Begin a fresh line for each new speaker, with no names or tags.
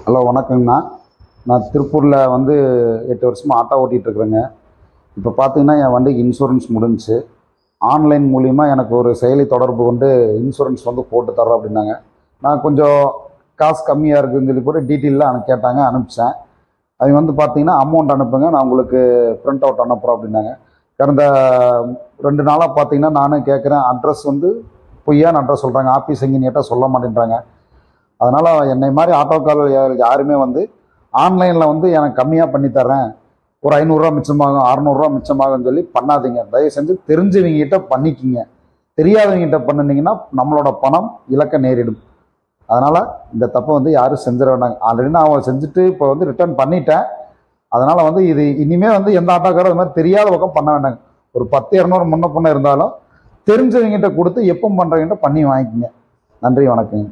Hello வணக்கங்கண்ணா. நான் திருப்பூரில் வந்து 8 வருஷமாக ஆட்டோ ஓட்டிகிட்ருக்குறேங்க. இப்போ பார்த்தீங்கன்னா என் வண்டிக்கு இன்சூரன்ஸ் முடிஞ்சுச்சு. ஆன்லைன் மூலிமா எனக்கு ஒரு செயலி தொடர்பு கொண்டு இன்சூரன்ஸ் வந்து போட்டு தர்றோம் அப்படின்னாங்க. நான் கொஞ்சம் காசு கம்மியாக இருக்குதுன்னு சொல்லி போட்டு டீட்டெயிலாம் கேட்டாங்க, அனுப்பிச்சேன். அவங்க வந்து பார்த்தீங்கன்னா அமௌண்ட் அனுப்புங்க, நான் உங்களுக்கு ப்ரிண்ட் அவுட் அனுப்புகிறோம் அப்படின்னாங்க. கடந்த 2 நாளாக பார்த்தீங்கன்னா நானும் கேட்குறேன், அட்ரஸ் வந்து பொய்யான அட்ரஸ் சொல்கிறாங்க, ஆஃபீஸ் எங்கேன்னு கேட்டால் சொல்ல மாட்டேன்றாங்க. அதனால் என்னை மாதிரி ஆட்டோக்காரர்கள் யாருமே வந்து ஆன்லைனில் வந்து எனக்கு கம்மியாக பண்ணித்தர்றேன், ஒரு 500 மிச்சமாகும், 600 மிச்சமாகும்னு சொல்லி பண்ணாதீங்க. தயவு செஞ்சு தெரிஞ்சவங்ககிட்ட பண்ணிக்கிங்க. தெரியாதவங்ககிட்ட பண்ணினீங்கன்னா நம்மளோட பணம் இழக்க நேரிடும். அதனால் இந்த தப்பை வந்து யாரும் செஞ்சிட வேண்டாங்க. ஆல்ரெடி நான் அவங்க செஞ்சுட்டு இப்போ வந்து ரிட்டர்ன் பண்ணிட்டேன். அதனால் வந்து இது இனிமேல் வந்து எந்த ஆட்டோக்காரும் அது மாதிரி தெரியாத பக்கம் பண்ண வேண்டாங்க. ஒரு 10 200 முன்ன பொண்ணு இருந்தாலும் தெரிஞ்சவங்ககிட்ட கொடுத்து எப்போ பண்ணுறவங்ககிட்ட பண்ணி வாங்கிக்கிங்க. நன்றி, வணக்கங்க.